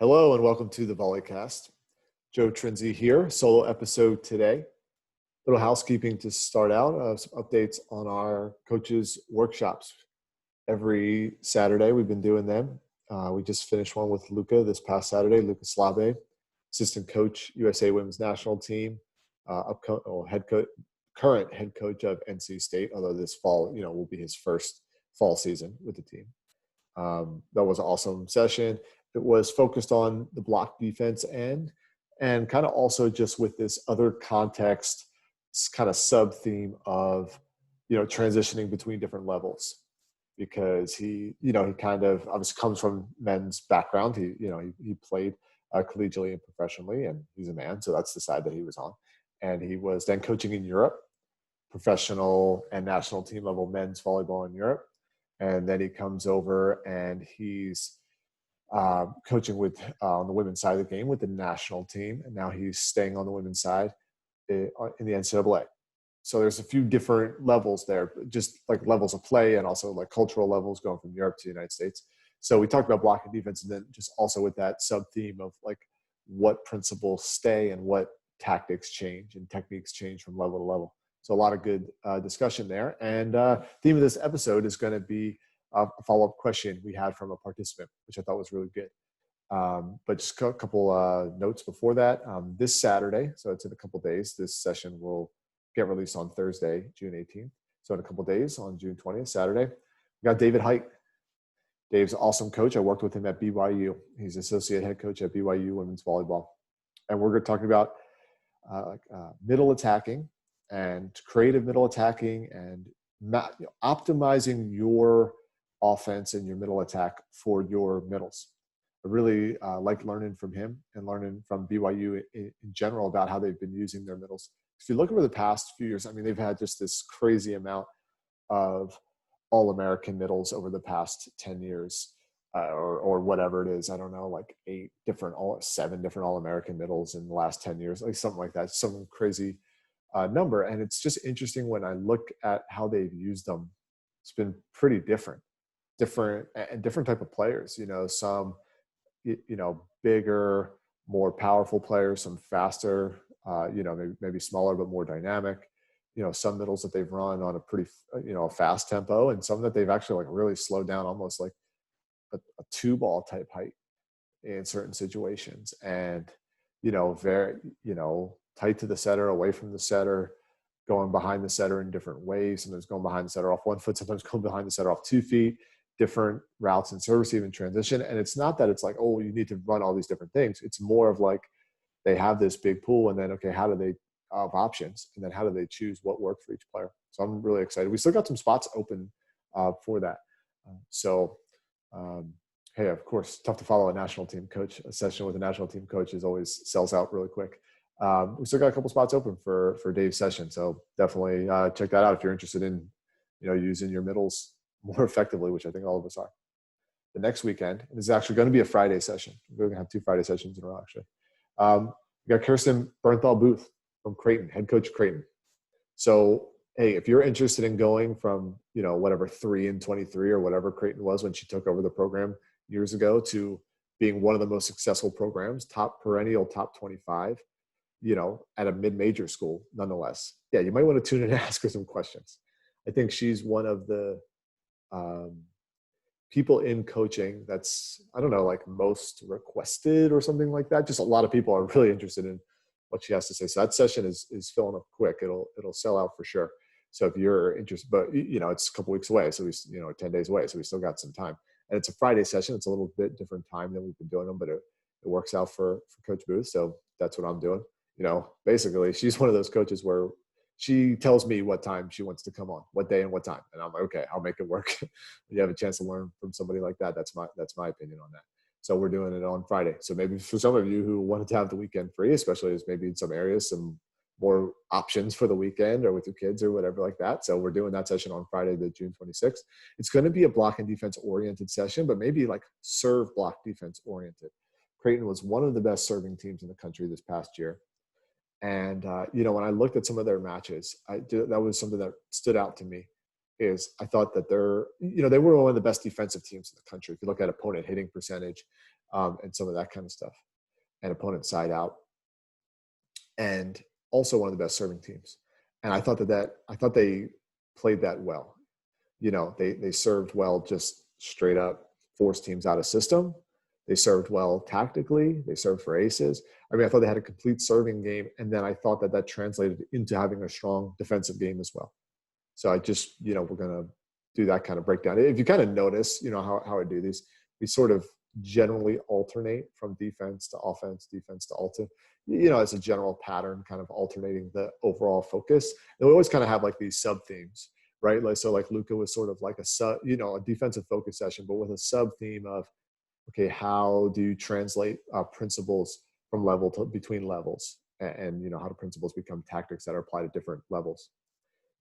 Hello and welcome to the Volleycast. Joe Trinzi here, solo episode today. Little housekeeping to start out, some updates on our coaches' workshops. Every Saturday we've been doing them. We just finished one with Luka this past Saturday, Luka Slabe, assistant coach, USA Women's National Team, current head coach of NC State, although this fall, will be his first fall season with the team. That was an awesome session. It was focused on the block defense and kind of also just with this other context, kind of sub theme of, transitioning between different levels, because he kind of obviously comes from men's background. He played collegially and professionally, and he's a man. So that's the side that he was on. And he was then coaching in Europe, professional and national team level men's volleyball in Europe. And then he comes over and he's coaching with on the women's side of the game with the national team, and now he's staying on the women's side in the NCAA. So there's a few different levels there, just like levels of play and also like cultural levels going from Europe to the United States. So we talked about blocking defense, and then just also with that sub theme of like what principles stay and what tactics change and techniques change from level to level. So a lot of good discussion there. And theme of this episode is going to be a follow-up question we had from a participant, which I thought was really good. But just a couple notes before that. This Saturday, so it's in a couple days, this session will get released on Thursday, June 18th. So in a couple days, on June 20th, Saturday, we got David Height. Dave's an awesome coach. I worked with him at BYU. He's associate head coach at BYU women's volleyball. And we're going to talk about middle attacking and creative middle attacking and optimizing your offense and your middle attack for your middles. I really like learning from him and learning from BYU in general about how they've been using their middles. If you look over the past few years, they've had just this crazy amount of All-American middles over the past 10 years or whatever it is. I don't know, like 7 different All-American middles in the last 10 years, like something like that, some crazy number. And it's just interesting when I look at how they've used them. It's been pretty different type of players, some, bigger, more powerful players, some faster, maybe smaller, but more dynamic, some middles that they've run on a pretty, a fast tempo, and some that they've actually like really slowed down, almost like a two ball type height in certain situations. And, very, tight to the setter, away from the setter, going behind the setter in different ways. Sometimes going behind the setter off 1 foot, sometimes going behind the setter off 2 feet, different routes in service, even transition. And it's not that it's like, oh, you need to run all these different things. It's more of like they have this big pool, and then, okay, how do they have options? And then how do they choose what works for each player? So I'm really excited. We still got some spots open for that. Hey, of course, tough to follow a national team coach. A session with a national team coach always sells out really quick. We still got a couple spots open for Dave's session. So definitely check that out if you're interested in, using your middles more effectively, which I think all of us are. The next weekend, and this is actually going to be a Friday session. We're going to have 2 Friday sessions in a row, actually. We got Kirsten Bernthal Booth from Creighton, head coach Creighton. So, hey, if you're interested in going from, whatever 3-23 or whatever Creighton was when she took over the program years ago to being one of the most successful programs, perennial top 25, at a mid-major school, nonetheless. Yeah, you might want to tune in and ask her some questions. I think she's one of the people in coaching that's, I don't know, like most requested or something like that. Just a lot of people are really interested in what she has to say. So that session is filling up quick. It'll sell out for sure. So if you're interested, but it's a couple weeks away. So 10 days away. So we still got some time. And it's a Friday session. It's a little bit different time than we've been doing them, but it works out for Coach Booth. So that's what I'm doing. Basically she's one of those coaches where she tells me what time she wants to come on, what day and what time. And I'm like, okay, I'll make it work. When you have a chance to learn from somebody like that, that's my opinion on that. So we're doing it on Friday. So maybe for some of you who wanted to have the weekend free, especially as maybe in some areas, some more options for the weekend or with your kids or whatever like that. So we're doing that session on Friday, the June 26th. It's going to be a block and defense oriented session, but maybe like serve block defense oriented. Creighton was one of the best serving teams in the country this past year. And, when I looked at some of their matches, that was something that stood out to me is I thought that they were one of the best defensive teams in the country. If you look at opponent hitting percentage, and some of that kind of stuff, and opponent side out, and also one of the best serving teams. And I thought they played that well. They served well, just straight up forced teams out of system. They served well tactically. They served for aces. I mean, I thought they had a complete serving game, and then I thought that translated into having a strong defensive game as well. So I just, we're going to do that kind of breakdown. If you kind of notice, how I do these, we sort of generally alternate from defense to offense, defense to alto. It's a general pattern, kind of alternating the overall focus. And we always kind of have like these sub themes, right? Like Luka was sort of like a defensive focus session, but with a sub theme of, okay, how do you translate principles from level to between levels, and how do principles become tactics that are applied at different levels?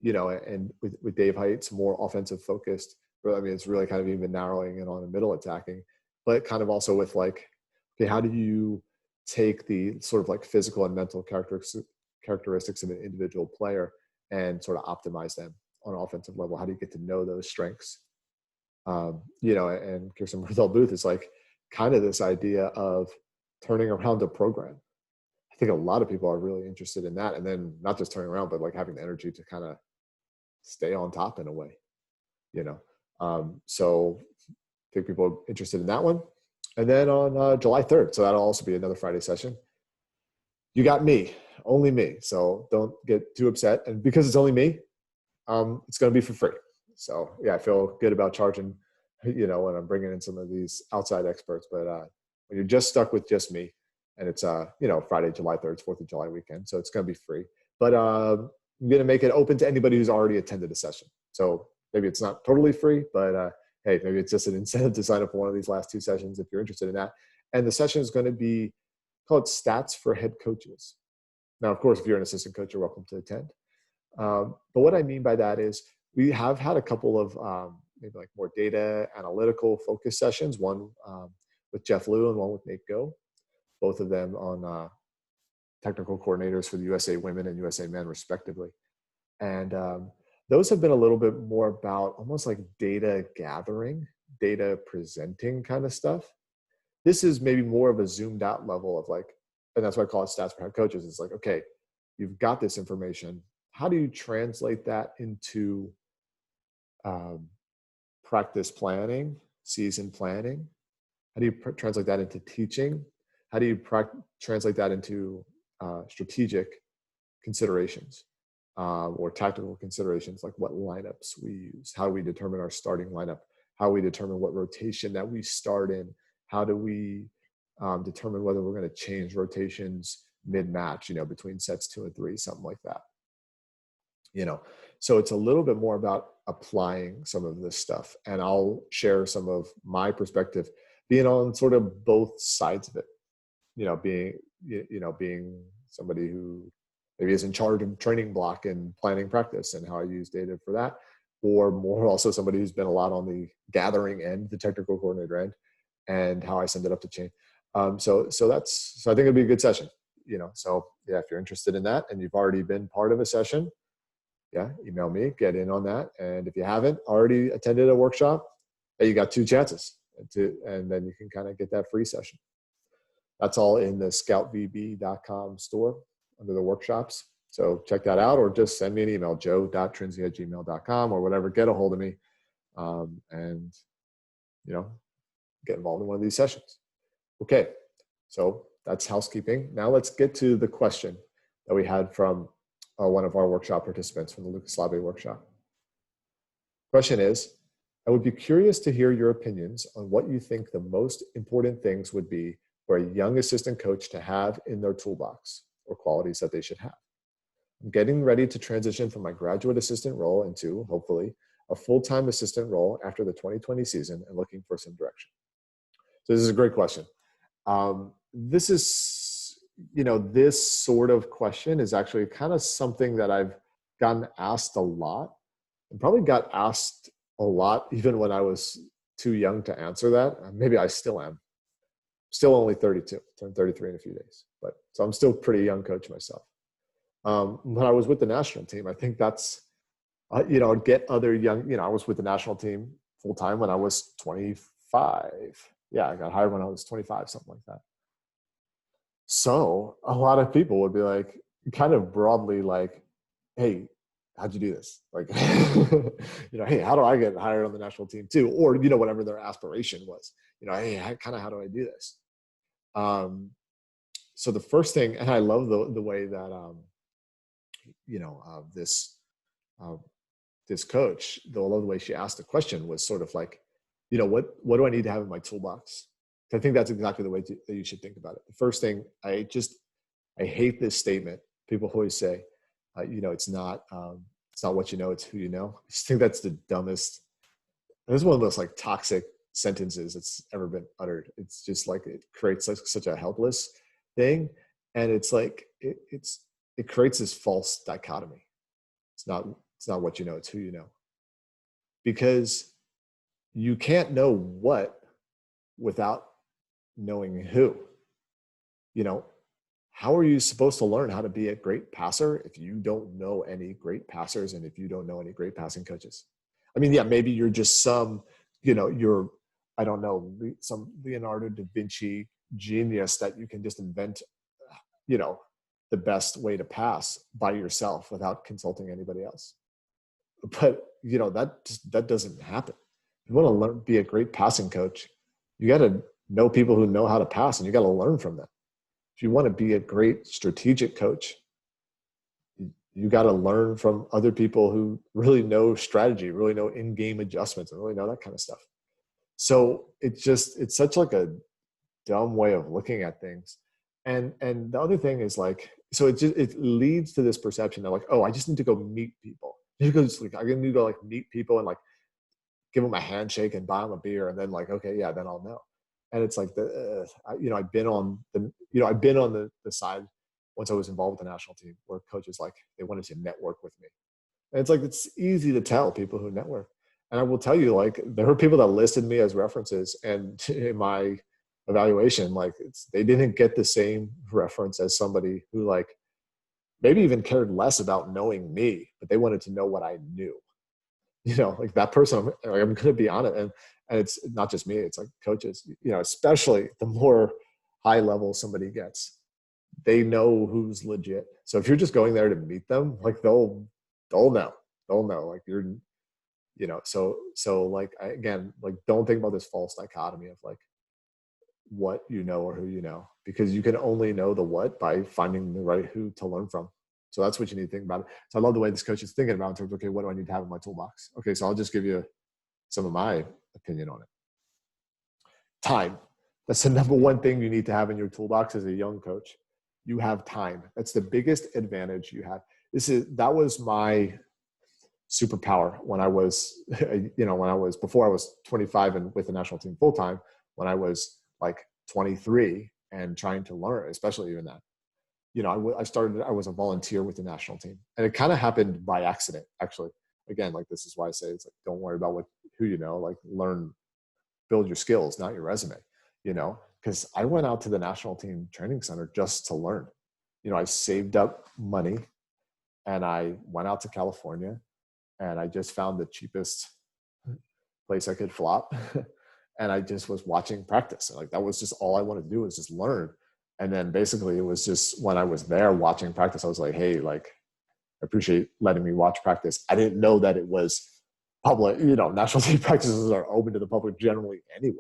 And with Dave Height's more offensive focused, I mean, it's really kind of even narrowing in on the middle attacking, but kind of also with like, okay, how do you take the sort of like physical and mental characteristics of an individual player and sort of optimize them on an offensive level? How do you get to know those strengths? And Kirsten Booth is like kind of this idea of turning around a program. I think a lot of people are really interested in that. And then not just turning around, but like having the energy to kind of stay on top in a way, So I think people are interested in that one. And then on July 3rd, so that'll also be another Friday session. You got me, only me. So don't get too upset. And because it's only me, it's going to be for free. So yeah, I feel good about charging, when I'm bringing in some of these outside experts. But when you're just stuck with just me, and it's Friday, July 3rd, it's 4th of July weekend, so it's going to be free. But I'm going to make it open to anybody who's already attended a session. So maybe it's not totally free, but hey, maybe it's just an incentive to sign up for one of these last 2 sessions if you're interested in that. And the session is going to be called Stats for Head Coaches. Now, of course, if you're an assistant coach, you're welcome to attend. But what I mean by that is we have had a couple of maybe like more data analytical focus sessions, one with Jeff Liu and one with Nate Go, both of them on technical coordinators for the USA Women and USA Men respectively. And those have been a little bit more about almost like data gathering, data presenting kind of stuff. This is maybe more of a zoomed out level of like, and that's why I call it Stats for Head Coaches. It's like, okay, you've got this information. How do you translate that into practice planning, season planning? How do you translate that into teaching? How do you translate that into strategic considerations or tactical considerations, like what lineups we use, how we determine our starting lineup, how we determine what rotation that we start in, how do we determine whether we're going to change rotations mid-match, between sets 2 and 3, something like that. So it's a little bit more about applying some of this stuff, and I'll share some of my perspective, being on sort of both sides of it. Being somebody who maybe is in charge of training block and planning practice and how I use data for that, or more also somebody who's been a lot on the gathering end, the technical coordinator end, and how I send it up the chain. So I think it'll be a good session. So yeah, if you're interested in that and you've already been part of a session, yeah, email me, get in on that. And if you haven't already attended a workshop, you got 2 chances and then you can kind of get that free session. That's all in the scoutvb.com store under the workshops. So check that out, or just send me an email, joe.trinzi@gmail.com or whatever. Get a hold of me and, get involved in one of these sessions. Okay, so that's housekeeping. Now let's get to the question that we had from one of our workshop participants from the Luka Slabe workshop. Question is, I would be curious to hear your opinions on what you think the most important things would be for a young assistant coach to have in their toolbox, or qualities that they should have. I'm getting ready to transition from my graduate assistant role into, hopefully, a full-time assistant role after the 2020 season and looking for some direction. So this is a great question. This sort of question is actually kind of something that I've gotten asked a lot, and probably got asked a lot even when I was too young to answer that. Maybe I still am. Still only 32, turned 33 in a few days. So I'm still pretty young coach myself. When I was with the national team, I think that's, get other young, I was with the national team full time when I was 25. Yeah, I got hired when I was 25, something like that. So a lot of people would be like, kind of broadly like, hey, how'd you do this? Like, hey, how do I get hired on the national team too? Or, whatever their aspiration was, hey, how do I do this? So the first thing, and I love the way that, this, uh, this coach, though I love the way she asked the question, was sort of like, what do I need to have in my toolbox? I think that's exactly the way that you should think about it. The first thing, I hate this statement. People always say, it's not what you know, it's who you know. I just think that's the dumbest. It's one of the most like toxic sentences that's ever been uttered. It's just like it creates such a helpless thing, and it's like it creates this false dichotomy. It's not what you know, it's who you know, because you can't know what without knowing who. How are you supposed to learn how to be a great passer if you don't know any great passers and if you don't know any great passing coaches? I mean, yeah, maybe you're just I don't know, some Leonardo da Vinci genius that you can just invent, you know, the best way to pass by yourself without consulting anybody else. But, that doesn't happen. If you want to be a great passing coach, you got to know people who know how to pass, and you got to learn from them. If you want to be a great strategic coach, you got to learn from other people who really know strategy, really know in-game adjustments, and really know that kind of stuff. So it's such like a dumb way of looking at things. And the other thing is like, so it leads to this perception that like, oh, I just need to go meet people. I need to go like meet people and like give them a handshake and buy them a beer, and then like, okay, yeah, then I'll know. And it's like I've been on the side once I was involved with the national team where coaches like they wanted to network with me, and it's like it's easy to tell people who network. And I will tell you, like there were people that listed me as references, and in my evaluation, like they didn't get the same reference as somebody who like maybe even cared less about knowing me, but they wanted to know what I knew. Like that person, I'm going to be on it. And it's not just me, it's like coaches, especially the more high level somebody gets, they know who's legit. So if you're just going there to meet them, like they'll know, like so like, again, like don't think about this false dichotomy of like what you know or who you know, because you can only know the what by finding the right who to learn from. So that's what you need to think about. So I love the way this coach is thinking about in terms of, okay, what do I need to have in my toolbox? Okay, so I'll just give you some of my opinion on it. Time. That's the number one thing you need to have in your toolbox as a young coach. You have time. That's the biggest advantage you have. That was my superpower when I was, before I was 25 and with the national team full time, when I was like 23 and trying to learn, especially even that. I was a volunteer with the national team, and it kind of happened by accident, actually. Again, like this is why I say it's like, don't worry about who you know, like build your skills, not your resume, because I went out to the national team training center just to learn. I saved up money and I went out to California and I just found the cheapest place I could flop. And I just was watching practice. And like, that was just all I wanted to do, was just learn. And then basically it was just when I was there watching practice, I was like, hey, like, I appreciate letting me watch practice. I didn't know that it was public, national team practices are open to the public generally anyway.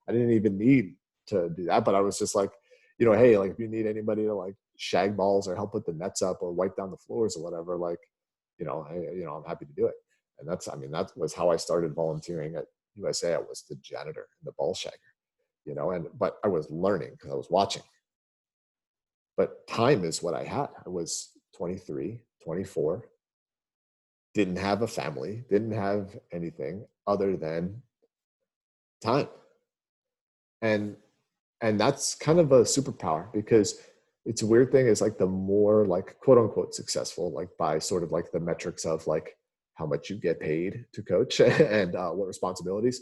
I didn't even need to do that, but I was just like, hey, like if you need anybody to like shag balls or help put the nets up or wipe down the floors or whatever, like, hey, I'm happy to do it. And that was how I started volunteering at USA. I was the janitor and the ball shagger, but I was learning because I was watching. But time is what I had. I was 23, 24, didn't have a family, didn't have anything other than time. And that's kind of a superpower, because it's a weird thing is like the more like quote unquote successful, like by sort of like the metrics of like how much you get paid to coach and what responsibilities.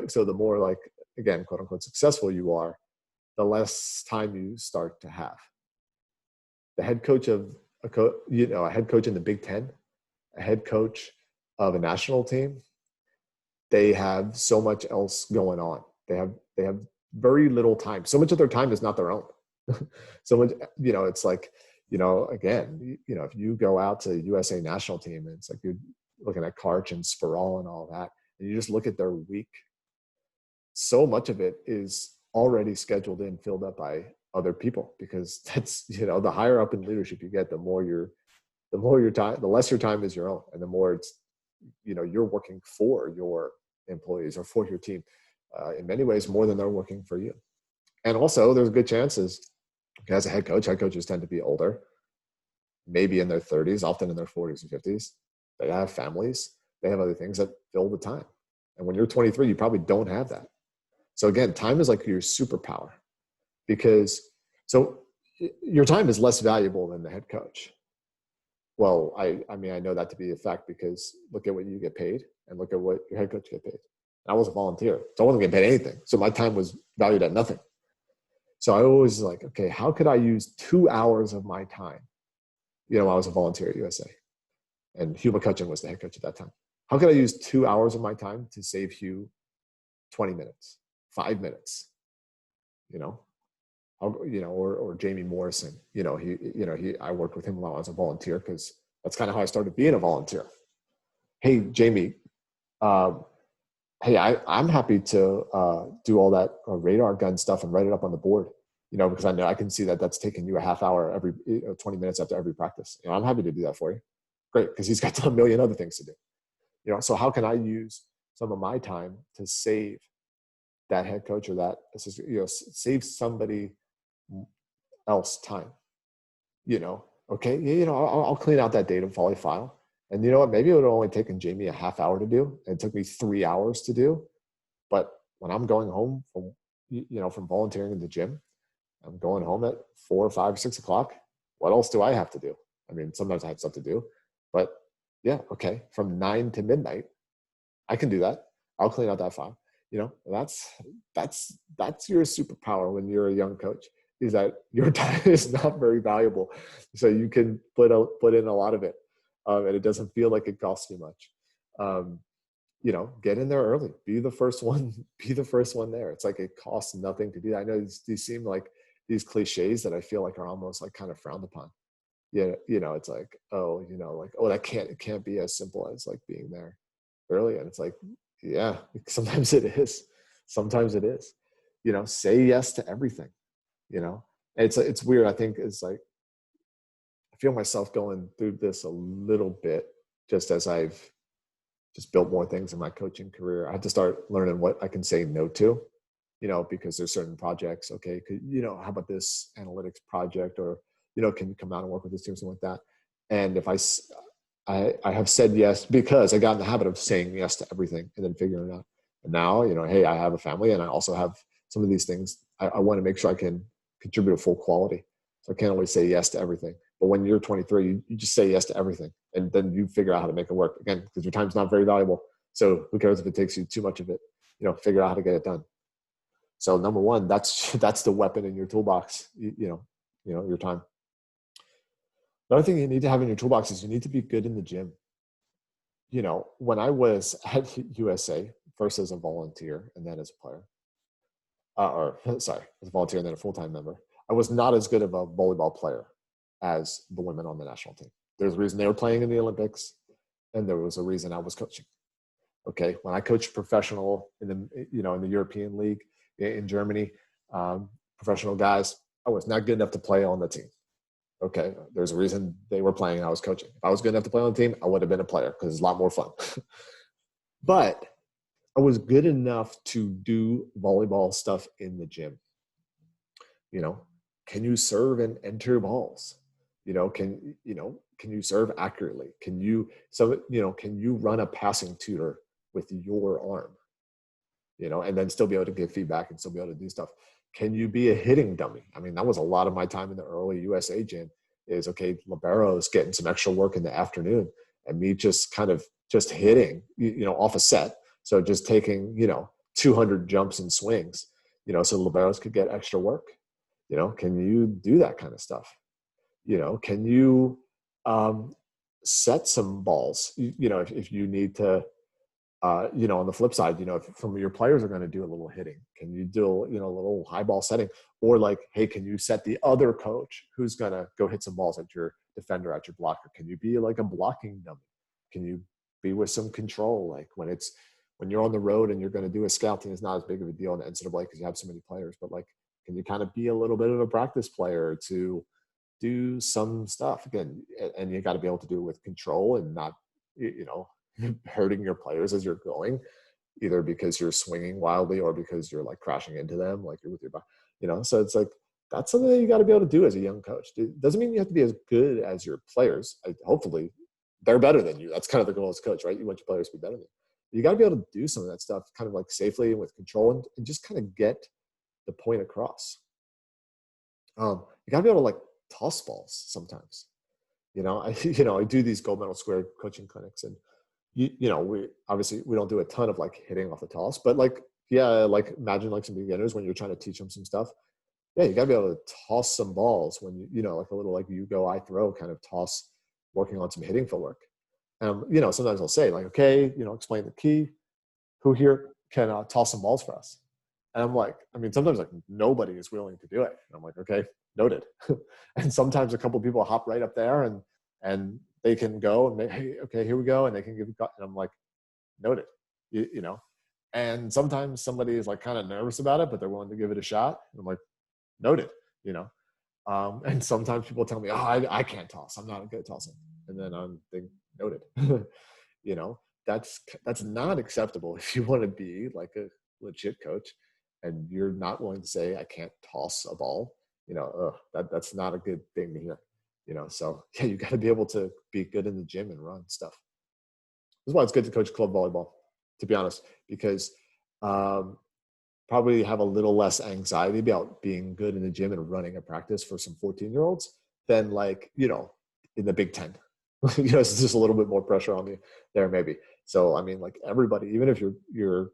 So the more like, again, quote unquote successful you are, the less time you start to have. The head coach of a head coach in the Big Ten, a head coach of a national team, they have so much else going on. They have very little time. So much of their time is not their own. So much, it's like, again, if you go out to USA national team and it's like you're looking at Karch and Sparral and all that, and you just look at their week, so much of it is already scheduled in, filled up by other people, because that's, the higher up in leadership you get, the more your time, the less your time is your own, and the more it's, you're working for your employees or for your team, in many ways more than they're working for you. And also there's good chances, as a head coaches tend to be older, maybe in their 30s, often in their 40s and 50s. They have families, they have other things that fill the time. And when you're 23, you probably don't have that. So again, time is like your superpower, because your time is less valuable than the head coach. Well, I mean, I know that to be a fact, because look at what you get paid and look at what your head coach get paid. I was a volunteer, so I wasn't getting paid anything. So my time was valued at nothing. So I always like, okay, how could I use 2 hours of my time? I was a volunteer at USA, and Hugh McCutcheon was the head coach at that time. How could I use 2 hours of my time to save Hugh 20 minutes, 5 minutes, or Jamie Morrison, I worked with him while I was a volunteer, because that's kind of how I started being a volunteer. Hey, Jamie, hey, I'm happy to do all that radar gun stuff and write it up on the board, because I know I can see that that's taking you a half hour every 20 minutes after every practice. I'm happy to do that for you. Great, because he's got a million other things to do. So how can I use some of my time to save that head coach or that assistant, save somebody else time? Okay, I'll clean out that data volley file. And you know what? Maybe it would have only taken Jamie a half hour to do, and it took me 3 hours to do. But when I'm going home from volunteering in the gym, I'm going home at 4 or 5 or 6 o'clock. What else do I have to do? I mean, sometimes I have stuff to do, but yeah, okay. From 9 to midnight, I can do that. I'll clean out that file. That's your superpower when you're a young coach, is that your time is not very valuable. So you can put in a lot of it. And it doesn't feel like it costs you much. Get in there early. Be the first one. Be the first one there. It's like it costs nothing to do that. I know these seem like these cliches that I feel like are almost like kind of frowned upon. Yeah, it's like, it can't be as simple as like being there early. And it's like, yeah, sometimes it is. Sometimes it is. Say yes to everything. It's weird. I think it's like, I feel myself going through this a little bit just as I've just built more things in my coaching career. I had to start learning what I can say no to, because there's certain projects. Okay, how about this analytics project, or, can you come out and work with this team, something like that. And if I have said yes, because I got in the habit of saying yes to everything and then figuring it out. And now, hey, I have a family, and I also have some of these things. I want to make sure I can contribute a full quality. So I can't always say yes to everything. But when you're 23, you just say yes to everything. And then you figure out how to make it work. Again, because your time's not very valuable. So who cares if it takes you too much of it? Figure out how to get it done. So number one, that's the weapon in your toolbox, your time. Another thing you need to have in your toolbox is you need to be good in the gym. When I was at USA, first as a volunteer and then as a player, as a volunteer and then a full-time member, I was not as good of a volleyball player as the women on the national team. There's a reason they were playing in the Olympics, and there was a reason I was coaching. Okay, when I coached professional in the European League in Germany, professional guys, I was not good enough to play on the team. Okay, there's a reason they were playing and I was coaching. If I was good enough to play on the team, I would have been a player, because it's a lot more fun. But I was good enough to do volleyball stuff in the gym. Can you serve and enter balls? Can you serve accurately? Can you run a passing tutor with your arm? And then still be able to give feedback and still be able to do stuff. Can you be a hitting dummy? I mean, that was a lot of my time in the early USA gym, is okay, libero's getting some extra work in the afternoon, and me just kind of just hitting, off a set. So just taking, 200 jumps and swings, so liberos could get extra work. Can you do that kind of stuff? Can you set some balls, if you need to On the flip side, if some of your players are going to do a little hitting, can you do, a little high ball setting? Or like, hey, can you set the other coach who's going to go hit some balls at your defender, at your blocker? Can you be like a blocking dummy? Can you be with some control? Like when you're on the road and you're going to do a scouting, it's not as big of a deal in the NCAA because you have so many players, but like, can you kind of be a little bit of a practice player to do some stuff again? And you got to be able to do it with control and not, hurting your players as you're going, either because you're swinging wildly or because you're like crashing into them, like you're with your back, so it's like, that's something that you got to be able to do as a young coach. It doesn't mean you have to be as good as your players. Hopefully they're better than you. That's kind of the goal as a coach, right? You want your players to be better than you. You got to be able to do some of that stuff kind of like safely and with control and just kind of get the point across. You got to be able to like toss balls sometimes. I do these gold medal square coaching clinics, and we don't do a ton of like hitting off the toss, but like, like imagine like some beginners when you're trying to teach them some stuff. Yeah, you got to be able to toss some balls when like a little like you go, I throw kind of toss, working on some hitting footwork. And sometimes I'll say like, okay, explain the key. Who here can toss some balls for us? And I'm like, sometimes like nobody is willing to do it. And I'm like, okay, noted. And sometimes a couple of people hop right up there and they can go and hey, okay, here we go. And they can give it, and I'm like, noted, and sometimes somebody is like kind of nervous about it, but they're willing to give it a shot. And I'm like, noted, and sometimes people tell me, oh, I can't toss. I'm not good at tossing. And then I'm thinking, noted, that's not acceptable if you want to be like a legit coach and you're not willing to say, I can't toss a ball, that's not a good thing to hear, so yeah, you got to be able to be good in the gym and run stuff. This is why it's good to coach club volleyball, to be honest, because probably have a little less anxiety about being good in the gym and running a practice for some 14-year-olds than like, in the Big Ten. It's just a little bit more pressure on me there maybe. So, like everybody, even if your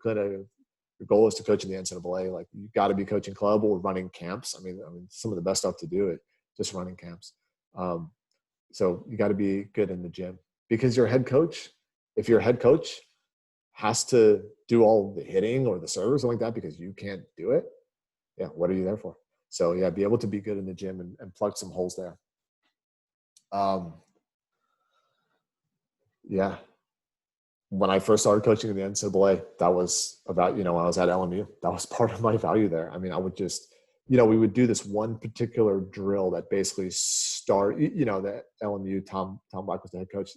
goal is to coach in the NCAA, like you got to be coaching club or running camps. Some of the best stuff to do it, just running camps. So you got to be good in the gym because your head coach, if your head coach has to do all the hitting or the serve or something like that because you can't do it, yeah, what are you there for? So yeah, be able to be good in the gym and plug some holes there. Yeah. When I first started coaching in the NCAA, that was about, when I was at LMU, that was part of my value there. I would just, we would do this one particular drill that basically the LMU, Tom Black was the head coach,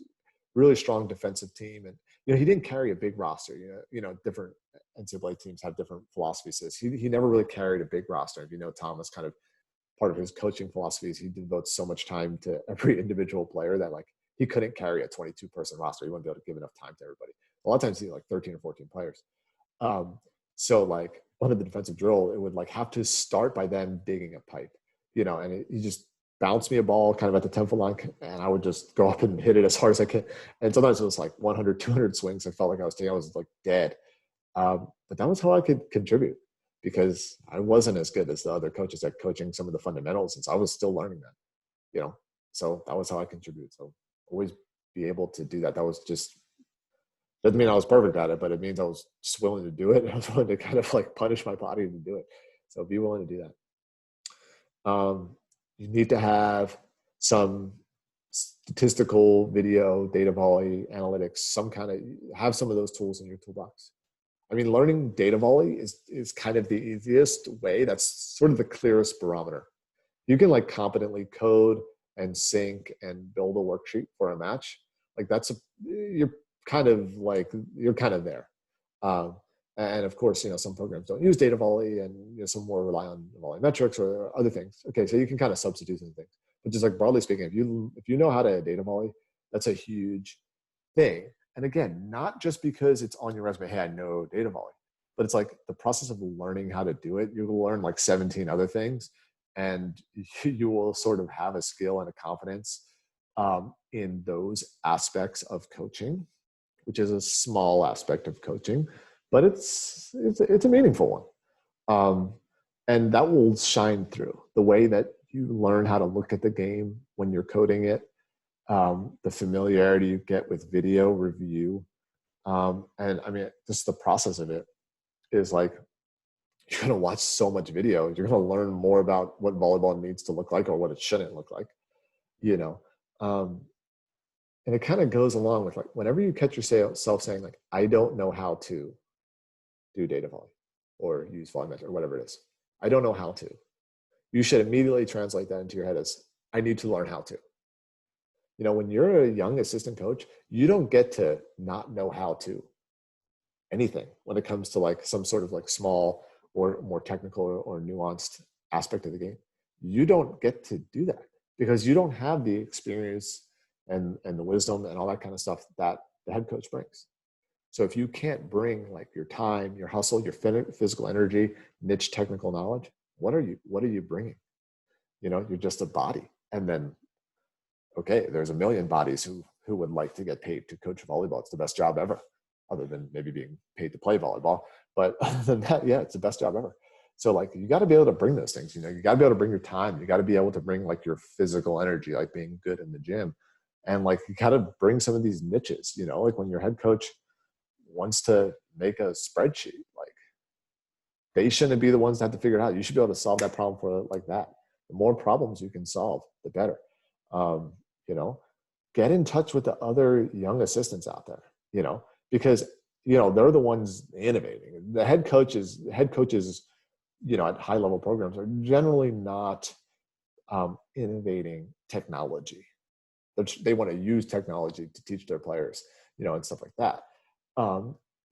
really strong defensive team. And, he didn't carry a big roster, different NCAA teams have different philosophies. He never really carried a big roster. If Tom was kind of part of his coaching philosophies, he devotes so much time to every individual player that like he couldn't carry a 22-person roster. He wouldn't be able to give enough time to everybody. A lot of times he had like 13 or 14 players. So like one of the defensive drill, it would like have to start by them digging a pipe, and he just bounced me a ball kind of at the 10-foot line, and I would just go up and hit it as hard as I could. And sometimes it was like 100, 200 swings. I felt like I was like dead. But that was how I could contribute because I wasn't as good as the other coaches at coaching some of the fundamentals. And so I was still learning that, so that was how I contribute. So always be able to do that. That was just, doesn't mean I was perfect at it, but it means I was just willing to do it. I was willing to kind of like punish my body to do it. So be willing to do that. You need to have some statistical video, data volley, analytics, have some of those tools in your toolbox. Learning data volley is kind of the easiest way. That's sort of the clearest barometer. You can like competently code and sync and build a worksheet for a match. Like you're kind of there. And of course, some programs don't use data volley and some more rely on volley metrics or other things. Okay, so you can kind of substitute some things. But just like broadly speaking, if you know how to data volley, that's a huge thing. And again, not just because it's on your resume, hey, I know data volley, but it's like the process of learning how to do it. You will learn like 17 other things, and you will sort of have a skill and a confidence in those aspects of coaching, which is a small aspect of coaching, but it's a meaningful one. And that will shine through the way that you learn how to look at the game when you're coding it, the familiarity you get with video review, And I mean, just the process of it is like, you're going to watch so much video. You're going to learn more about what volleyball needs to look like or what it shouldn't look like, you know? Um, and it kind of goes along with like, whenever you catch yourself saying like, I don't know how to do data volley or use volumetric or whatever it is, I don't know how to, you should immediately translate that into your head as, I need to learn how to. You know, when you're a young assistant coach, you don't get to not know how to anything when it comes to like some sort of like small or more technical or nuanced aspect of the game. You don't get to do that because you don't have the experience and the wisdom and all that kind of stuff that the head coach brings. So if you can't bring like your time, your hustle, your physical energy, niche technical knowledge, what are you bringing? You know, you're just a body. And then, okay, there's a million bodies who would like to get paid to coach volleyball. It's the best job ever, other than maybe being paid to play volleyball. But other than that, yeah, it's the best job ever. So like, you got to be able to bring those things, you know, you got to be able to bring your time. You got to be able to bring like your physical energy, like being good in the gym. And like, you got to bring some of these niches, you know, like when your head coach wants to make a spreadsheet, like they shouldn't be the ones that have to figure it out. You should be able to solve that problem for like that. The more problems you can solve, the better. You know, get in touch with the other young assistants out there, you know, because, you know, they're the ones innovating. The head coaches, you know, at high level programs are generally not innovating technology. They want to use technology to teach their players, you know, and stuff like that.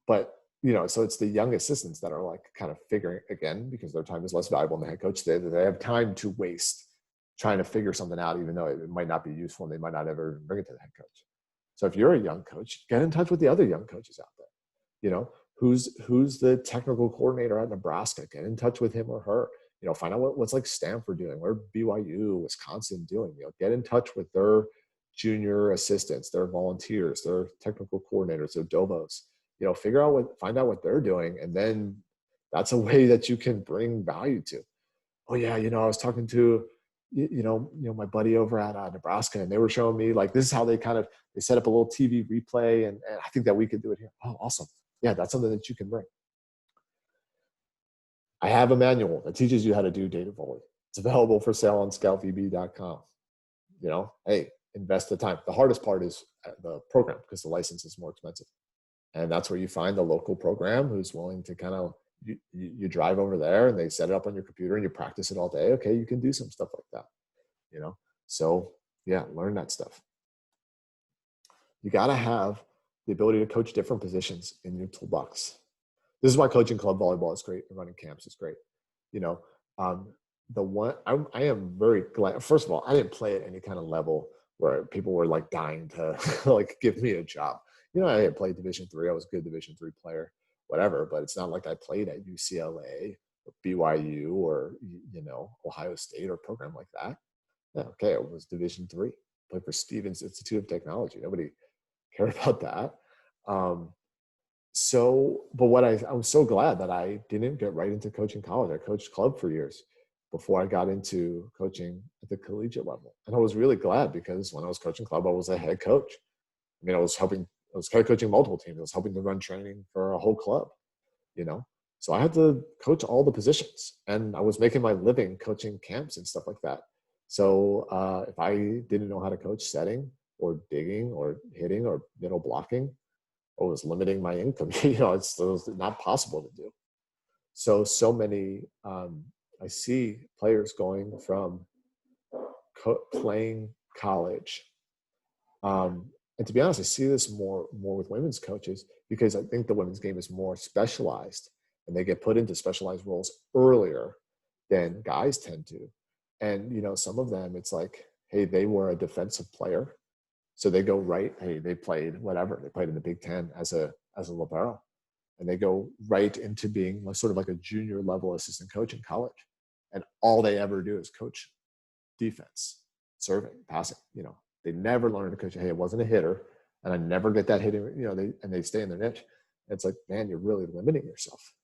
But, you know, so it's the young assistants that are like kind of figuring, again, because their time is less valuable than the head coach. They have time to waste trying to figure something out, even though it might not be useful and they might not ever bring it to the head coach. So if you're a young coach, get in touch with the other young coaches out there. You know, who's the technical coordinator at Nebraska? Get in touch with him or her. You know, find out what's like Stanford doing, what BYU, Wisconsin doing. You know, get in touch with their junior assistants, their volunteers, their technical coordinators, their Dovos. You know, find out what they're doing, and then that's a way that you can bring value to. Oh yeah, you know, I was talking to you know my buddy over at Nebraska, and they were showing me like this is how they set up a little TV replay, and I think that we could do it here. Oh, awesome. Yeah, that's something that you can bring. I have a manual that teaches you how to do data volley. It's available for sale on scoutvb.com. You know, hey, invest the time. The hardest part is the program because the license is more expensive. And that's where you find the local program who's willing to kind of, you drive over there and they set it up on your computer and you practice it all day. Okay, you can do some stuff like that, you know? So yeah, learn that stuff. You got to have the ability to coach different positions in your toolbox. This is why coaching club volleyball is great and running camps is great. You know, I am very glad. First of all, I didn't play at any kind of level where people were like dying to like give me a job. You know, I didn't play Division III. I was a good Division III player, whatever. But it's not like I played at UCLA or BYU or, you know, Ohio State or a program like that. Yeah, okay, it was Division III. Played for Stevens Institute of Technology. Nobody cared about that. But I was so glad that I didn't get right into coaching college. I coached club for years before I got into coaching at the collegiate level. And I was really glad because when I was coaching club, I was a head coach. I mean, I was head coaching multiple teams. I was helping to run training for a whole club, you know? So I had to coach all the positions and I was making my living coaching camps and stuff like that. So if I didn't know how to coach setting or digging or hitting or middle blocking, or was limiting my income, you know, it was not possible to do. So many, I see players going from playing college. And to be honest, I see this more with women's coaches because I think the women's game is more specialized and they get put into specialized roles earlier than guys tend to. And, you know, some of them, it's like, hey, they were a defensive player. So they go right, hey, they played whatever. They played in the Big Ten as a libero. And they go right into being sort of like a junior level assistant coach in college. And all they ever do is coach defense, serving, passing. You know, they never learn to coach. Hey, I wasn't a hitter and I never get that hitting, you know, they stay in their niche. And it's like, man, you're really limiting yourself.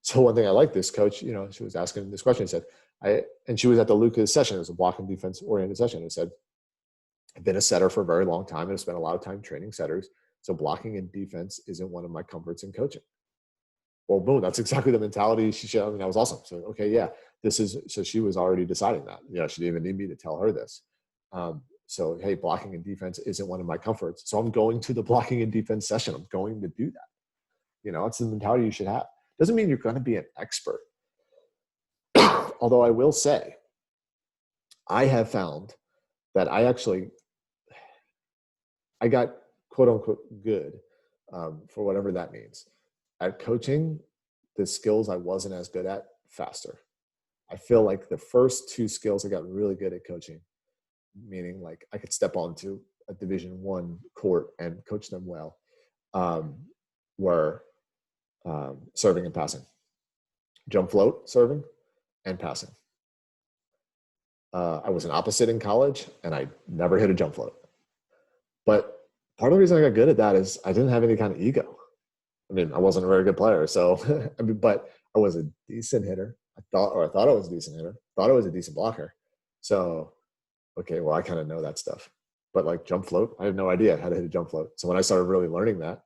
So one thing I like this coach, you know, she was asking this question, she said, and she was at the Luka session. It was a block and defense oriented session. And said, I've been a setter for a very long time and I've spent a lot of time training setters. So blocking and defense isn't one of my comforts in coaching. Well, boom, that's exactly the mentality she showed. I mean, that was awesome. So, okay, yeah, so she was already deciding that. She didn't even need me to tell her this. So, hey, blocking and defense isn't one of my comforts. So I'm going to the blocking and defense session. I'm going to do that. It's the mentality you should have. Doesn't mean you're going to be an expert. Although I will say, I have found that I got quote unquote good for whatever that means at coaching the skills I wasn't as good at faster. I feel like the first two skills I got really good at coaching, meaning like I could step onto a Division I court and coach them well, were serving and passing, jump float, serving and passing. I was an opposite in college and I never hit a jump float. But part of the reason I got good at that is I didn't have any kind of ego. I mean, I wasn't a very good player. So, but I was a decent hitter. I thought I was a decent hitter. Thought I was a decent blocker. So, okay, well, I kind of know that stuff. But like jump float, I had no idea how to hit a jump float. So when I started really learning that,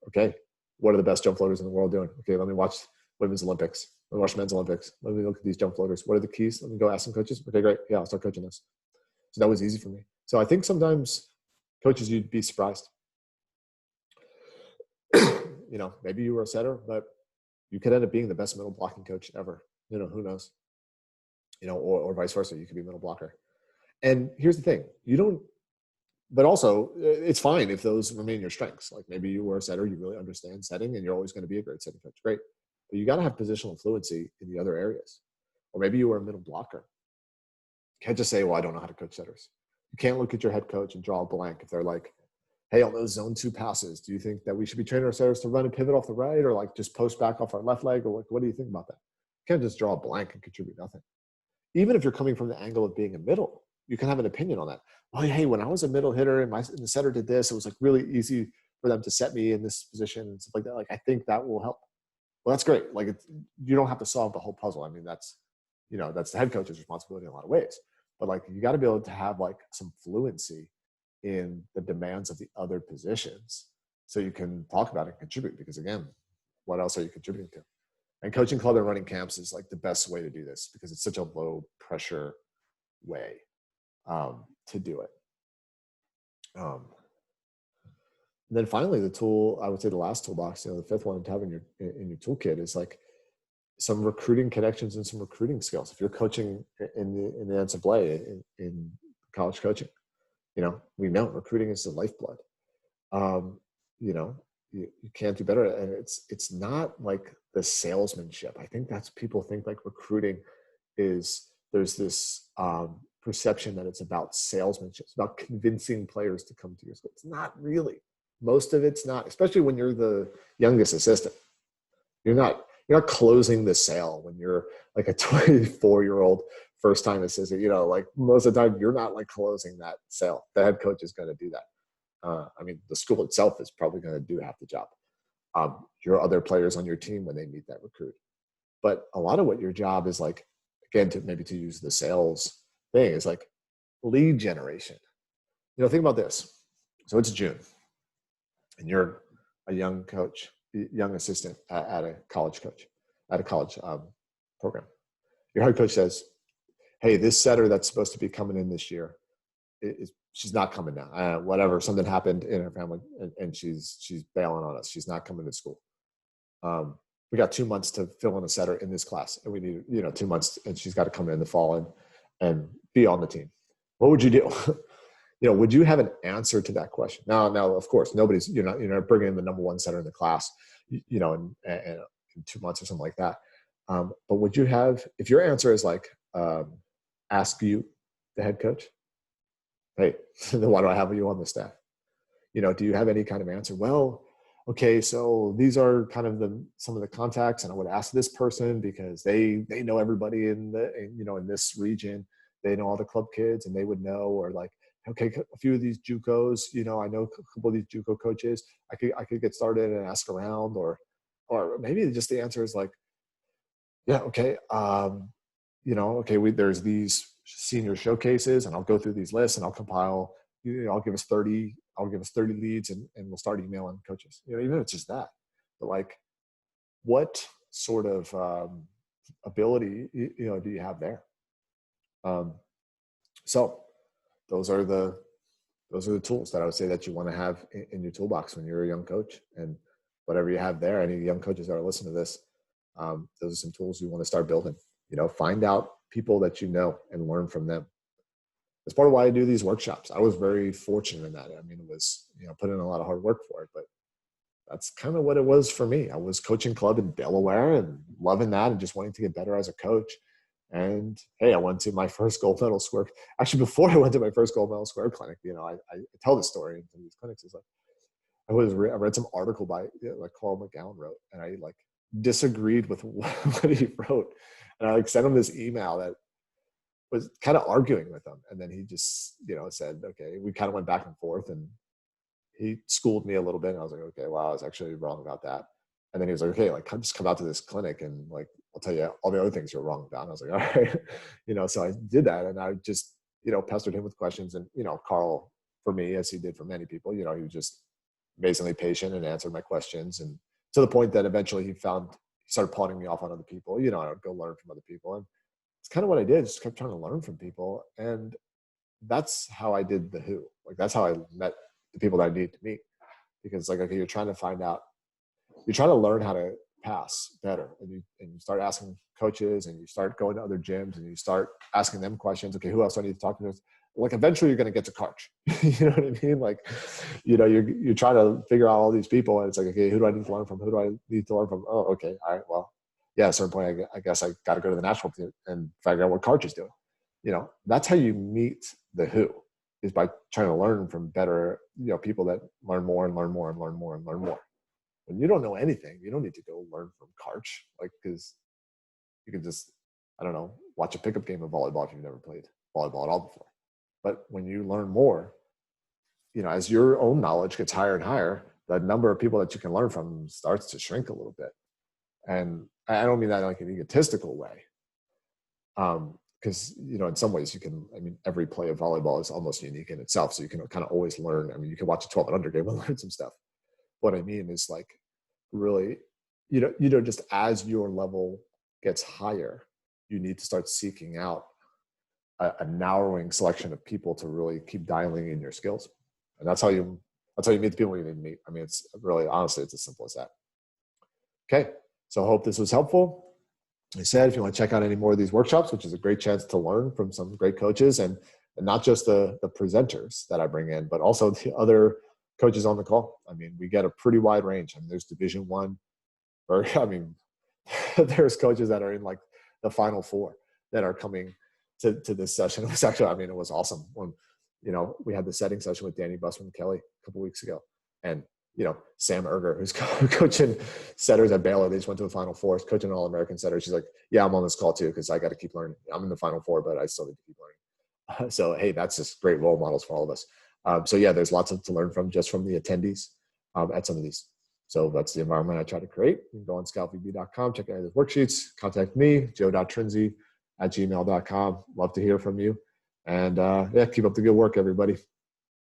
okay, what are the best jump floaters in the world doing? Okay, let me watch Women's Olympics. Let me watch Men's Olympics. Let me look at these jump floaters. What are the keys? Let me go ask some coaches. Okay, great. Yeah, I'll start coaching this. So that was easy for me. So I think sometimes coaches, you'd be surprised. Maybe you were a setter, but you could end up being the best middle blocking coach ever. Who knows? Or vice versa. You could be a middle blocker. And here's the thing. But also it's fine if those remain your strengths. Like maybe you were a setter, you really understand setting and you're always going to be a great setting coach. Great. But you got to have positional fluency in the other areas. Or maybe you were a middle blocker. You can't just say, well, I don't know how to coach setters. You can't look at your head coach and draw a blank if they're like, hey, on those zone 2 passes, do you think that we should be training our setters to run and pivot off the right or like just post back off our left leg? Or like, what do you think about that? You can't just draw a blank and contribute nothing. Even if you're coming from the angle of being a middle, you can have an opinion on that. Oh, hey, when I was a middle hitter and the setter did this, it was like really easy for them to set me in this position and stuff like that. Like, I think that will help. Well, that's great. Like, you don't have to solve the whole puzzle. I mean, that's the head coach's responsibility in a lot of ways. But like, you got to be able to have like some fluency in the demands of the other positions so you can talk about it and contribute. Because again, what else are you contributing to? And coaching club and running camps is like the best way to do this because it's such a low pressure way to do it. And then finally, the tool, I would say the last toolbox, the fifth one to have in your toolkit is like some recruiting connections and some recruiting skills. If you're coaching in the NCAA in college coaching, we know recruiting is the lifeblood. You can't do better. And it's not like the salesmanship. I think that's people think like recruiting is there's this perception that it's about salesmanship. It's about convincing players to come to your school. It's not really. Most of it's not, especially when you're the youngest assistant. You're not closing the sale when you're like a 24-year-old first-time assistant. Like most of the time, you're not like closing that sale. The head coach is going to do that. The school itself is probably going to do half the job. Your other players on your team when they meet that recruit. But a lot of what your job is like, again, to use the sales thing, is like lead generation. Think about this. So it's June, and you're a young coach, young assistant at a college program. Your head coach says, hey, this setter that's supposed to be coming in this year, she's not coming now. Whatever, something happened in her family, and she's bailing on us. She's not coming to school. We got 2 months to fill in a setter in this class, and we need 2 months, and she's got to come in the fall and be on the team. What would you do? Would you have an answer to that question? Now, of course, you're not bringing in the number one setter in the class, in 2 months or something like that. But would you have, if your answer is like, ask you, the head coach, hey, then why do I have you on the staff? Do you have any kind of answer? Well, okay, so these are kind of some of the contacts, and I would ask this person because they know everybody in this region. They know all the club kids, and they would know, or like, okay, a few of these JUCOs, I know a couple of these JUCO coaches. I could get started and ask around, or maybe just the answer is like, yeah, okay, there's these senior showcases, and I'll go through these lists and I'll compile I'll give us 30 leads and we'll start emailing coaches, even if it's just that. But like, what sort of ability, do you have there? So those are the tools that I would say that you want to have in your toolbox when you're a young coach. And whatever you have there, any young coaches that are listening to this, those are some tools you want to start building. Find out people that and learn from them. That's part of why I do these workshops. I was very fortunate in that. I mean, it was, put in a lot of hard work for it, but that's kind of what it was for me. I was coaching club in Delaware and loving that and just wanting to get better as a coach. And hey, I went to my first gold medal square. Actually, before I went to my first gold medal square clinic, I tell this story in these clinics. It's like, I read some article by like Carl McGowan wrote, and I like disagreed with what he wrote. And I like sent him this email that was kind of arguing with him. And then he just, said, okay, we kind of went back and forth, and he schooled me a little bit. And I was like, okay, wow, I was actually wrong about that. And then he was like, okay, like just come out to this clinic and like, I'll tell you all the other things you're wrong about. And I was like, all right, so I did that. And I just, pestered him with questions. And, Carl, for me, as he did for many people, he was just amazingly patient and answered my questions. And to the point that eventually he started pawning me off on other people. I would go learn from other people. And it's kind of what I did. Just kept trying to learn from people. And that's how I did the who. Like, that's how I met the people that I need to meet. Because like, okay, you're trying to learn how to pass better. And you start asking coaches, and you start going to other gyms, and you start asking them questions. Okay, who else do I need to talk to? Like, eventually you're going to get to Karch. You know what I mean? Like, you're trying to figure out all these people, and it's like, okay, who do I need to learn from? Who do I need to learn from? Oh, okay. All right. Well, yeah, at a certain point, I guess I got to go to the national team and figure out what Karch is doing. That's how you meet the who, is by trying to learn from better, people that learn more and learn more and learn more and learn more. When you don't know anything, you don't need to go learn from Karch, like, because you can just, I don't know, watch a pickup game of volleyball if you've never played volleyball at all before. But when you learn more, as your own knowledge gets higher and higher, the number of people that you can learn from starts to shrink a little bit. And I don't mean that in like an egotistical way. Because, in some ways every play of volleyball is almost unique in itself. So you can kind of always learn. I mean, you can watch a 12 and under game and learn some stuff. What I mean is, like, really, just as your level gets higher, you need to start seeking out a narrowing selection of people to really keep dialing in your skills. And that's how you meet the people you need to meet. I mean, it's really, honestly, it's as simple as that. Okay. So I hope this was helpful. I said, if you want to check out any more of these workshops, which is a great chance to learn from some great coaches, and not just the presenters that I bring in, but also the other coaches on the call. I mean, we get a pretty wide range. I mean, there's Division I, there's coaches that are in like the Final Four that are coming to this session. It was actually, it was awesome when, we had the setting session with Danny Busman Kelly a couple weeks ago. And, Sam Erger, who's coaching setters at Baylor, they just went to the Final Four, coaching an All-American setter. She's like, yeah, I'm on this call too, because I got to keep learning. I'm in the Final Four, but I still need to keep learning. So, hey, that's just great role models for all of us. So yeah, there's lots to learn from just from the attendees at some of these. So that's the environment I try to create. You can go on scoutvb.com, check out the worksheets, contact me, joe.trinzi@gmail.com. Love to hear from you. And yeah, keep up the good work, everybody.